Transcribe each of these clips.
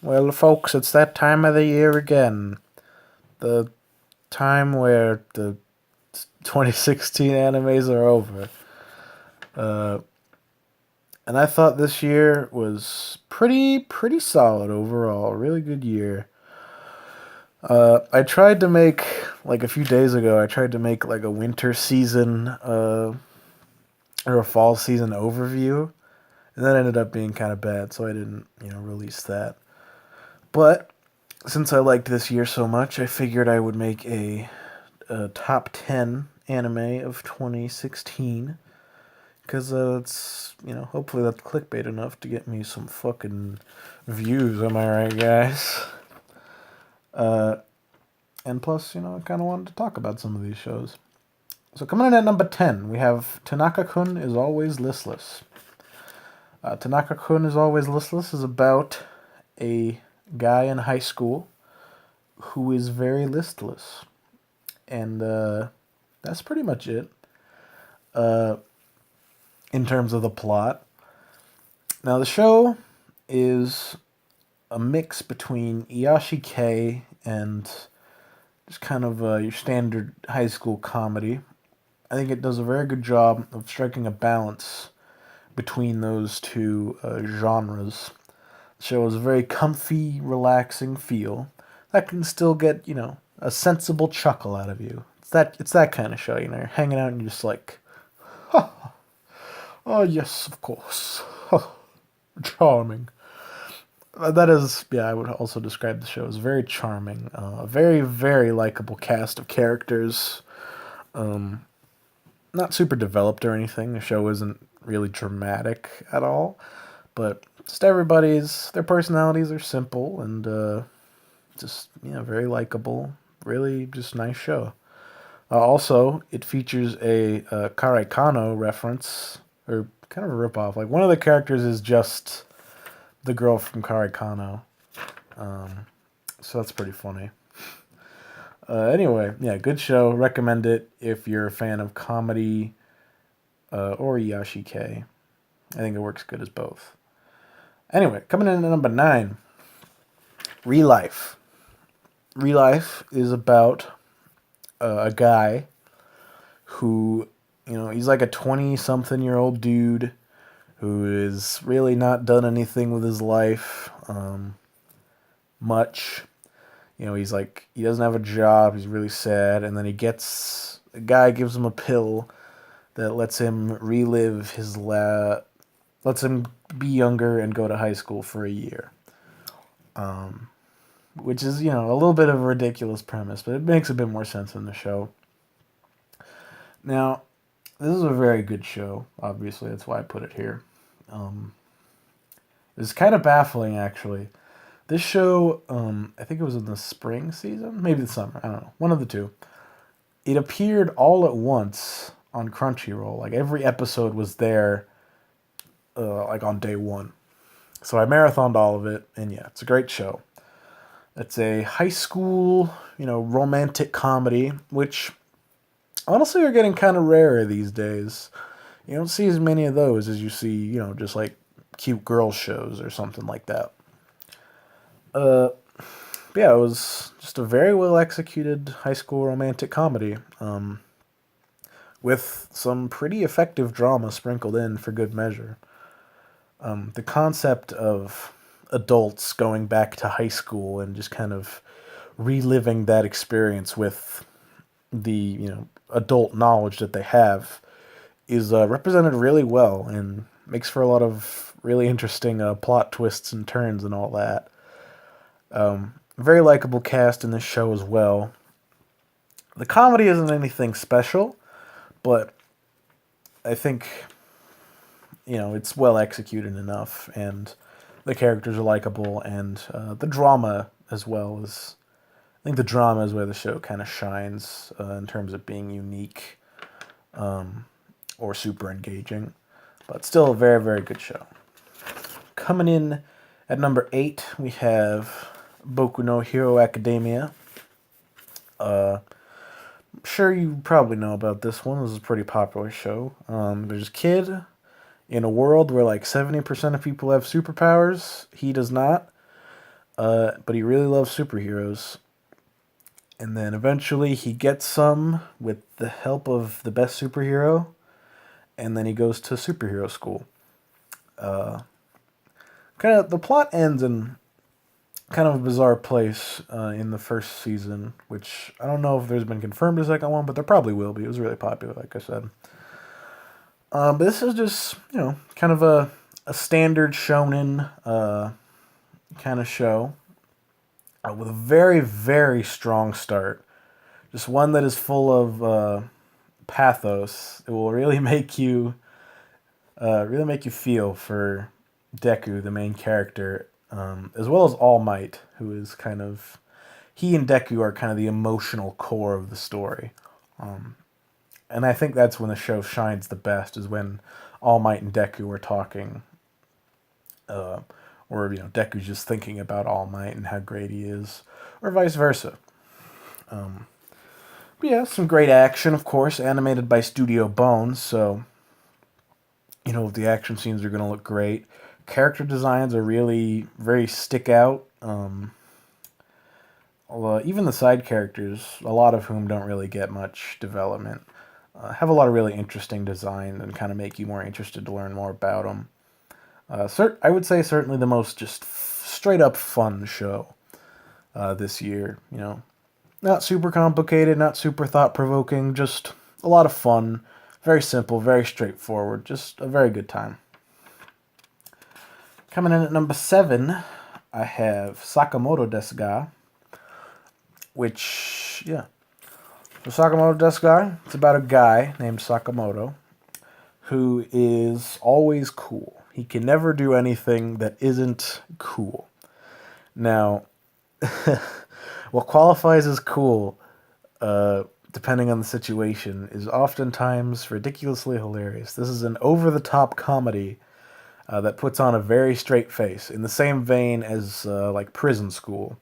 Well, folks, it's that time of the year again. The time where the 2016 animes are over. Uh, and I thought this year was pretty solid overall. Really good year. I tried to make, like a few days ago, I tried to make like a winter season or a fall season overview. And that ended up being kind of bad, so I didn't, release that. But since I liked this year so much, I figured I would make a top 10 anime of 2016. Because it's, hopefully that's clickbait enough to get me some fucking views, am I right, guys? Uh, and plus, I kind of wanted to talk about some of these shows. So coming in at number 10, we have Tanaka-kun is Always Listless. Tanaka-kun is Always Listless is about a guy in high school who is very listless. And that's pretty much it uh, in terms of the plot. Now, the show is a mix between Iyashi K and just kind of your standard high school comedy. I think it does a very good job of striking a balance between those two genres. The show is a very comfy, relaxing feel that can still get, a sensible chuckle out of you. It's that kind of show, you're hanging out and you're just like, oh yes, of course. Charming. That is, yeah, I would also describe the show as very charming. A very, very likable cast of characters. Not super developed or anything. The show isn't really dramatic at all. But just their personalities are simple and just, very likable. Really just nice show. Also, it features a Karekano reference, or kind of a ripoff. Like, one of the characters is just the girl from Karekano. So that's pretty funny. Anyway, yeah, good show. Recommend it if you're a fan of comedy or Yashi K. I think it works good as both. Anyway, coming in at number 9, Real Life. Real Life is about a guy who, he's like a 20-something-year-old dude who is really not done anything with his life much. He's like, he doesn't have a job, he's really sad, and then a guy gives him a pill that lets him relive lets him be younger and go to high school for a year. Which is, a little bit of a ridiculous premise, but it makes a bit more sense in the show. Now, this is a very good show, obviously, that's why I put it here. It's kind of baffling, actually. This show, I think it was in the spring season, maybe the summer, I don't know, one of the two. It appeared all at once on Crunchyroll. Like, every episode was there, like, on day one. So I marathoned all of it, and yeah, it's a great show. It's a high school, romantic comedy, which honestly are getting kind of rare these days. You don't see as many of those as you see, just like cute girl shows or something like that. Yeah, it was just a very well executed high school romantic comedy, with some pretty effective drama sprinkled in for good measure. The concept of adults going back to high school and just kind of reliving that experience with the adult knowledge that they have is represented really well and makes for a lot of really interesting plot twists and turns and all that. Very likable cast in this show as well. The comedy isn't anything special, but I think it's well executed enough, and the characters are likable, and the drama as well is. I think the drama is where the show kind of shines in terms of being unique or super engaging, but still a very, very good show. Coming in at number 8, we have Boku no Hero Academia. I'm sure you probably know about this one. This is a pretty popular show. There's a kid in a world where like 70% of people have superpowers. He does not. but he really loves superheroes. And then eventually he gets some with the help of the best superhero, and then he goes to superhero school. Kind of the plot ends in kind of a bizarre place in the first season, which I don't know if there's been confirmed a second one, but there probably will be. It was really popular, like I said. But this is just, kind of a standard shonen kind of show with a very, very strong start. Just one that is full of pathos. It will really make you feel for Deku, the main character, as well as All Might, who is he and Deku are kind of the emotional core of the story. And I think that's when the show shines the best, is when All Might and Deku are talking, or Deku's just thinking about All Might and how great he is, or vice versa. But yeah, some great action, of course, animated by Studio Bones, so the action scenes are going to look great. Character designs are really very stick out. Even the side characters, a lot of whom don't really get much development, have a lot of really interesting design and kind of make you more interested to learn more about them. I would say certainly the most just straight up fun show this year. Not super complicated, not super thought provoking, just a lot of fun. Very simple, very straightforward, just a very good time. Coming in at number 7, I have Sakamoto Desu ga, which, yeah. So Sakamoto Desu ga, it's about a guy named Sakamoto who is always cool. He can never do anything that isn't cool. Now, what qualifies as cool, depending on the situation, is oftentimes ridiculously hilarious. This is an over-the-top comedy that puts on a very straight face, in the same vein as like Prison School.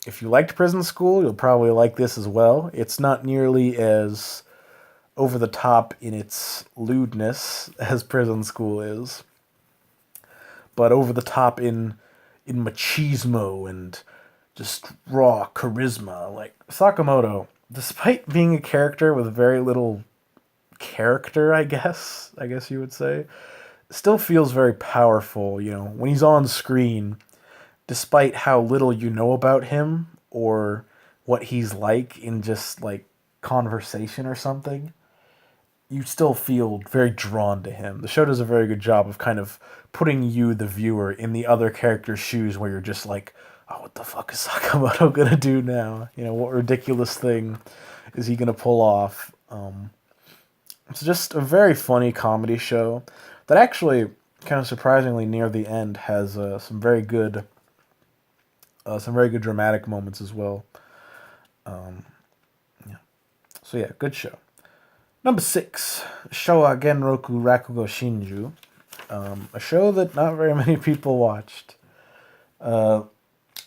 If you liked Prison School, you'll probably like this as well. It's not nearly as over the top in its lewdness as Prison School is, but over the top in machismo and just raw charisma. Like Sakamoto, despite being a character with very little character, I guess you would say, still feels very powerful, when he's on screen, despite how little you know about him or what he's like in just like conversation or something. You still feel very drawn to him. The show does a very good job of kind of putting you, the viewer, in the other character's shoes, where you're just like, oh, what the fuck is Sakamoto gonna do now? What ridiculous thing is he gonna pull off? It's just a very funny comedy show that actually, kind of surprisingly, near the end, has some very good dramatic moments as well. Yeah. So yeah, good show. Number 6, Showa Genroku Rakugo Shinju, a show that not very many people watched. What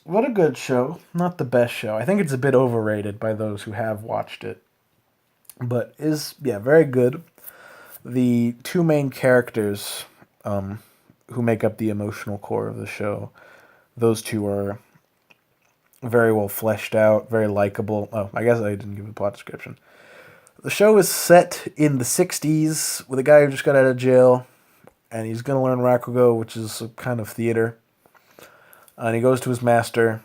a good show. Not the best show. I think it's a bit overrated by those who have watched it. But is, very good. The two main characters who make up the emotional core of the show, those two are very well fleshed out, very likable. Oh, I guess I didn't give a plot description. The show is set in the 60s with a guy who just got out of jail, and he's going to learn Rakugo, which is a kind of theater. And he goes to his master,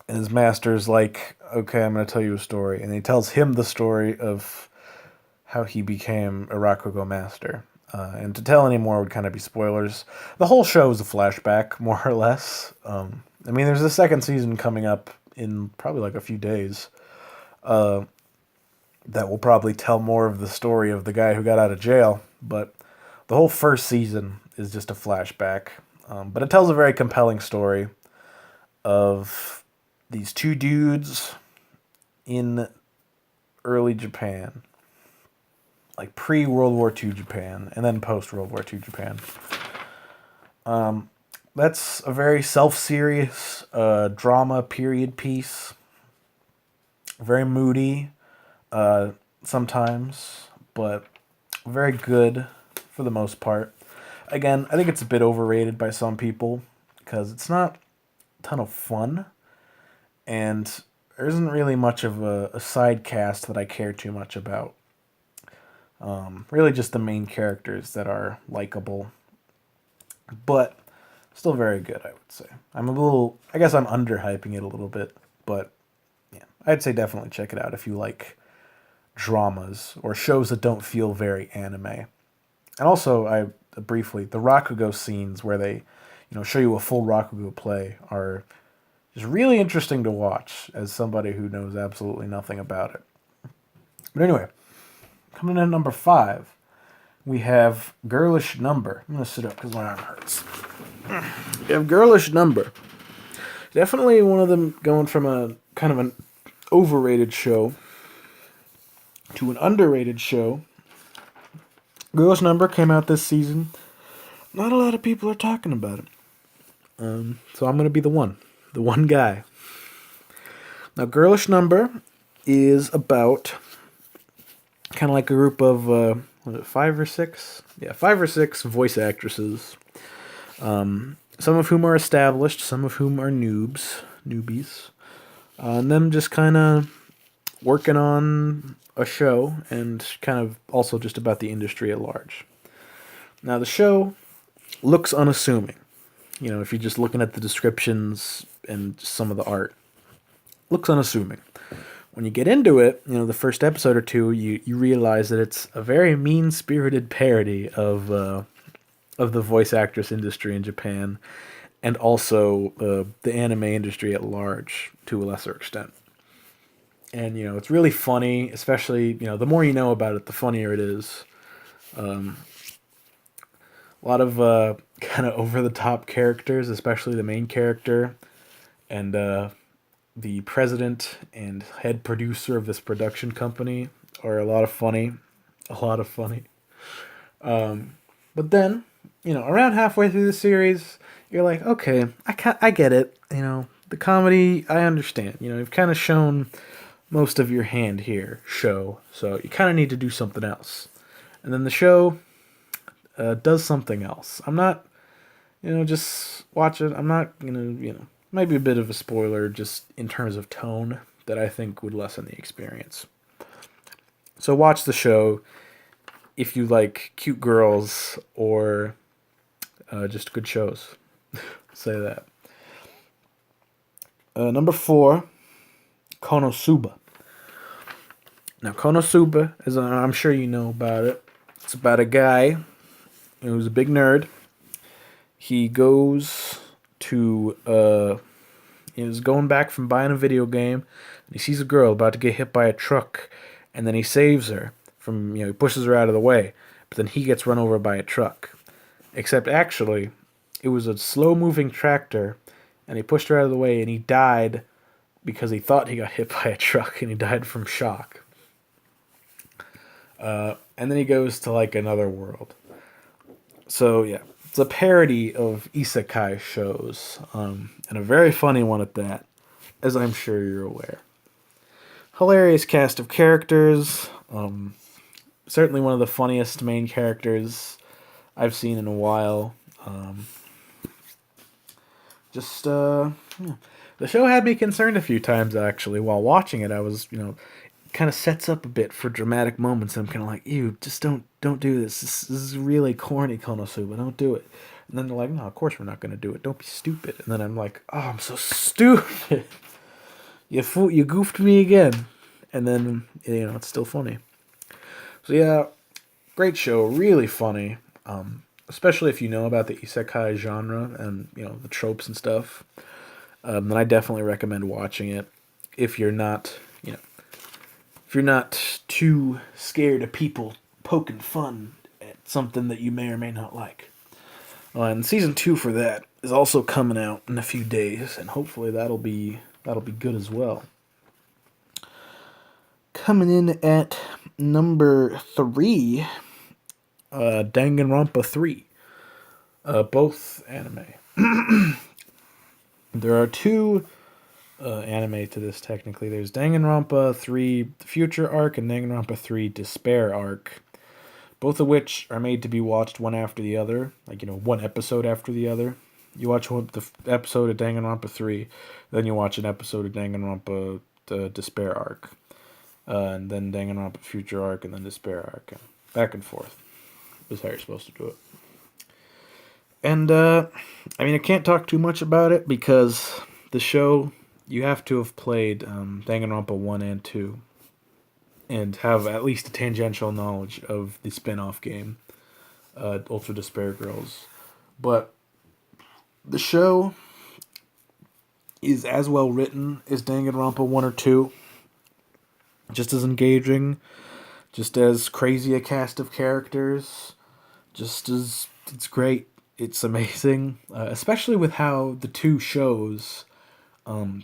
and his master's like, okay, I'm going to tell you a story. And he tells him the story of how he became a Rakugo master. And to tell any more would kind of be spoilers. The whole show is a flashback, more or less. There's a second season coming up in probably like a few days. That will probably tell more of the story of the guy who got out of jail. But the whole first season is just a flashback. But it tells a very compelling story of these two dudes in early Japan. Like pre-World War II Japan, and then post-World War II Japan. That's a very self-serious drama period piece. Very moody sometimes, but very good for the most part. Again, I think it's a bit overrated by some people, because it's not a ton of fun, and there isn't really much of a side cast that I care too much about. Really just the main characters that are likable, but still very good, I would say. I guess I'm underhyping it a little bit, but yeah, I'd say definitely check it out if you like dramas or shows that don't feel very anime. And also, briefly, the Rakugo scenes where they, show you a full Rakugo play are just really interesting to watch as somebody who knows absolutely nothing about it. But anyway, coming in at number 5, we have Girlish Number. I'm going to sit up because my arm hurts. We have Girlish Number. Definitely one of them going from a kind of an overrated show to an underrated show. Girlish Number came out this season. Not a lot of people are talking about it. So I'm going to be the one guy. Now, Girlish Number is about kind of like a group of, was it 5 or 6? Yeah, 5 or 6 voice actresses. Some of whom are established, some of whom are newbies. And them just kind of working on a show and kind of also just about the industry at large. Now, the show looks unassuming. If you're just looking at the descriptions and some of the art, looks unassuming. When you get into it, the first episode or two, you realize that it's a very mean-spirited parody of the voice actress industry in Japan, and also the anime industry at large to a lesser extent. And it's really funny, especially the more you know about it, the funnier it is. A lot of kind of over-the-top characters, especially the main character, and the president and head producer of this production company are a lot of funny. But then, around halfway through the series, you're like, okay, I get it. The comedy, I understand. You've kind of shown most of your hand here, show, so you kind of need to do something else. And then the show does something else. I'm not, just watch it. I'm not maybe a bit of a spoiler just in terms of tone that I think would lessen the experience. So watch the show if you like cute girls or just good shows. Say that. Number 4, Konosuba. Now, Konosuba, I'm sure you know about it. It's about a guy who's a big nerd. He goes to, he's going back from buying a video game, and he sees a girl about to get hit by a truck, and then he saves her from, he pushes her out of the way, but then he gets run over by a truck. Except actually, it was a slow-moving tractor, and he pushed her out of the way, and he died because he thought he got hit by a truck, and he died from shock. And then he goes to, another world. So, yeah. It's a parody of isekai shows, and a very funny one at that, as I'm sure you're aware. Hilarious cast of characters, certainly one of the funniest main characters I've seen in a while. Yeah. The show had me concerned a few times, actually, while watching it. I was, kind of sets up a bit for dramatic moments. I'm kind of like, ew, just don't do this. This is really corny, Konosuba. Don't do it. And then they're like, no, of course we're not going to do it. Don't be stupid. And then I'm like, oh, I'm so stupid. You goofed me again. And then, it's still funny. So yeah, great show. Really funny. Especially if you know about the isekai genre and, the tropes and stuff. Then I definitely recommend watching it. If you're not, if you're not too scared of people poking fun at something that you may or may not like. And season 2 for that is also coming out in a few days, and hopefully that'll be good as well. Coming in at number 3, Danganronpa 3. Both anime. There are 2 anime to this, technically. There's Danganronpa 3 Future Arc and Danganronpa 3 Despair Arc, both of which are made to be watched one after the other, one episode after the other. You watch the episode of Danganronpa 3, then you watch an episode of Danganronpa the Despair Arc, and then Danganronpa Future Arc, and then Despair Arc. Back and forth is how you're supposed to do it. And, I mean, I can't talk too much about it because the show, you have to have played Danganronpa 1 and 2 and have at least a tangential knowledge of the spin-off game, Ultra Despair Girls. But the show is as well written as Danganronpa 1 or 2. Just as engaging, just as crazy a cast of characters, just as... it's great. It's amazing, especially with how the two shows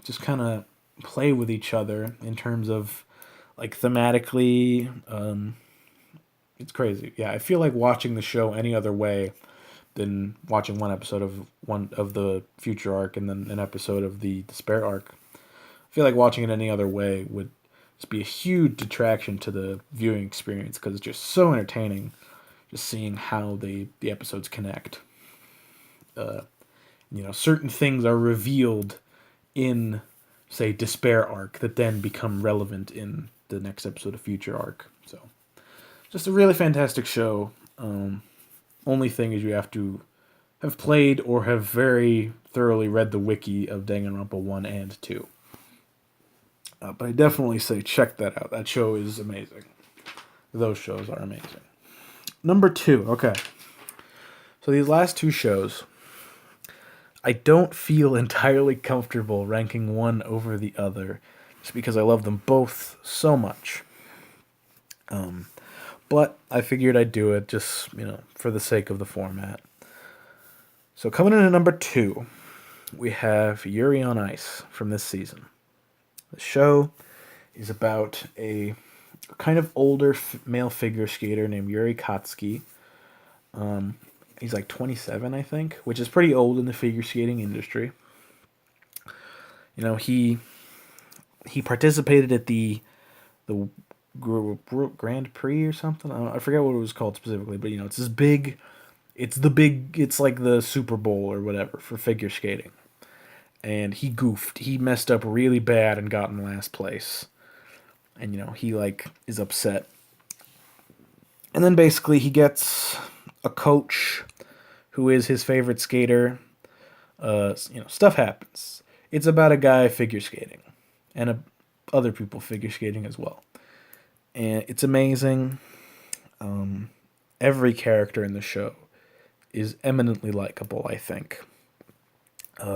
just kind of play with each other in terms of, like, thematically. It's crazy. Yeah, I feel like watching the show any other way than watching one episode of the Future Arc and then an episode of the Despair Arc. I feel like watching it any other way would just be a huge detraction to the viewing experience because it's just so entertaining, just seeing how the episodes connect. Certain things are revealed in, say, Despair Arc that then become relevant in the next episode of Future Arc. So, just a really fantastic show. Only thing is you have to have played or have very thoroughly read the wiki of Danganronpa 1 and 2. But I definitely say check that out. That show is amazing. Those shows are amazing. Number 2, okay. So these last two shows, I don't feel entirely comfortable ranking one over the other, just because I love them both so much. But I figured I'd do it just, for the sake of the format. So coming in at number 2, we have Yuri on Ice from this season. The show is about a kind of older male figure skater named Yuri Katsuki. He's like 27, I think, which is pretty old in the figure skating industry. He participated at the Grand Prix or something. I forget what it was called specifically, but it's this big. It's like the Super Bowl or whatever for figure skating. And he goofed. He messed up really bad and got in last place. And he is upset. And then basically he gets a coach who is his favorite skater. Stuff happens. It's about a guy figure skating and other people figure skating as well. And it's amazing. Every character in the show is eminently likable, I think.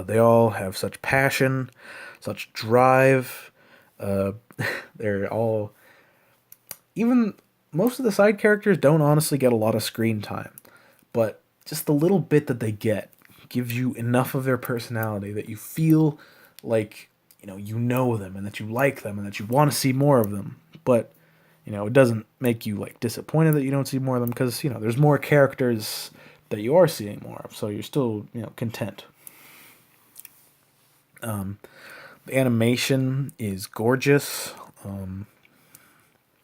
They all have such passion, such drive. They're all... Even most of the side characters don't honestly get a lot of screen time. But just the little bit that they get gives you enough of their personality that you feel like, you know them and that you like them and that you want to see more of them. But, it doesn't make you, disappointed that you don't see more of them because, there's more characters that you are seeing more of. So you're still, content. The animation is gorgeous.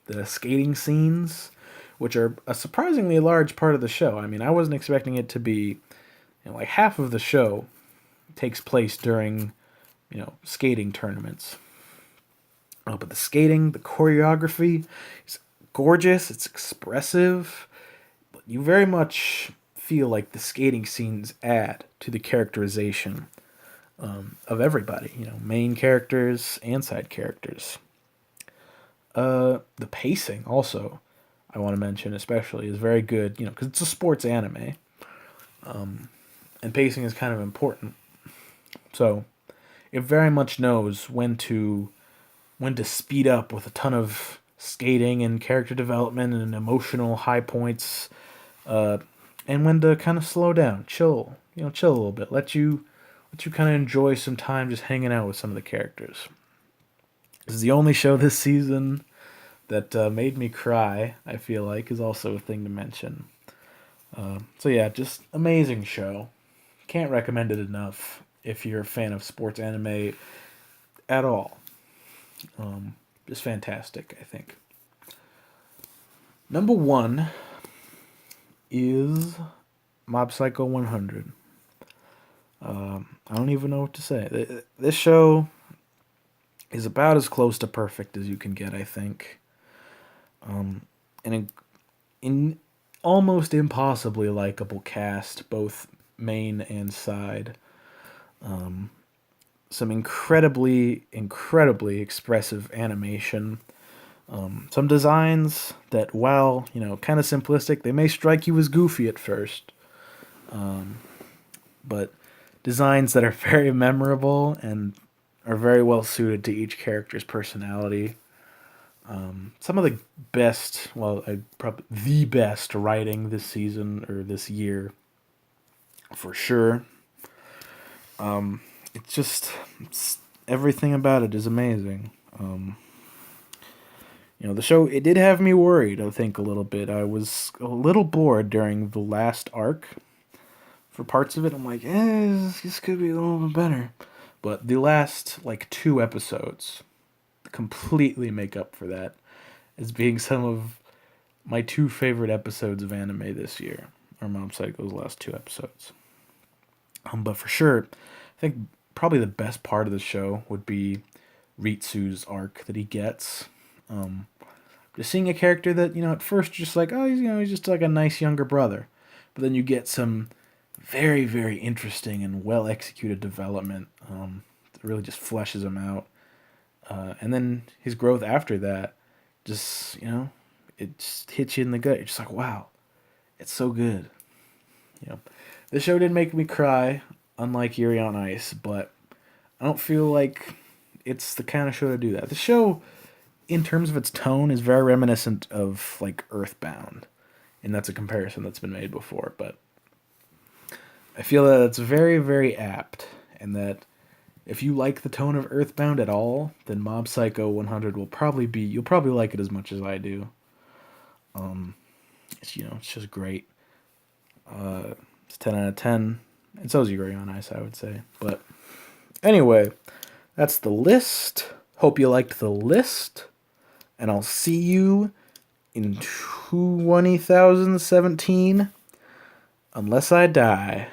The skating scenes, which are a surprisingly large part of the show. I mean, I wasn't expecting it to be, half of the show takes place during, skating tournaments. But the skating, the choreography is gorgeous. It's expressive. But you very much feel like the skating scenes add to the characterization of everybody, main characters and side characters. The pacing also, I want to mention especially, is very good, because it's a sports anime. And pacing is kind of important. So it very much knows when to speed up with a ton of skating and character development and emotional high points, and when to kind of slow down, chill a little bit, let you kind of enjoy some time just hanging out with some of the characters. This is the only show this season that made me cry, I feel like, is also a thing to mention. So yeah, just amazing show. Can't recommend it enough if you're a fan of sports anime at all. Just fantastic, I think. Number 1 is Mob Psycho 100. I don't even know what to say. This show is about as close to perfect as you can get, I think. And in almost impossibly likable cast, both main and side. Some incredibly expressive animation. Some designs that, while, kind of simplistic, they may strike you as goofy at first. But designs that are very memorable and are very well suited to each character's personality. Some of the best, well, probably the best writing this season or this year, for sure. It's everything about it is amazing. The show, it did have me worried, I think, a little bit. I was a little bored during the last arc. For parts of it, I'm like, this could be a little bit better. But the last, like, 2 episodes completely make up for that as being some of my 2 favorite episodes of anime this year. Or Mob Psycho's last 2 episodes. But for sure, I think probably the best part of the show would be Ritsu's arc that he gets. Just seeing a character that, at first you're just like, oh, he's just like a nice younger brother. But then you get some very, very interesting and well executed development that really just fleshes him out. And then his growth after that, just, it just hits you in the gut. You're just like, wow, it's so good. The show did make me cry, unlike Yuri on Ice, but I don't feel like it's the kind of show to do that. The show, in terms of its tone, is very reminiscent of, like, Earthbound. And that's a comparison that's been made before, but I feel that it's very, very apt, and that if you like the tone of Earthbound at all, then Mob Psycho 100 you'll probably like it as much as I do. It's just great. It's 10 out of 10, and so is Yuri on Ice, I would say. But anyway, that's the list. Hope you liked the list, and I'll see you in 2017, unless I die.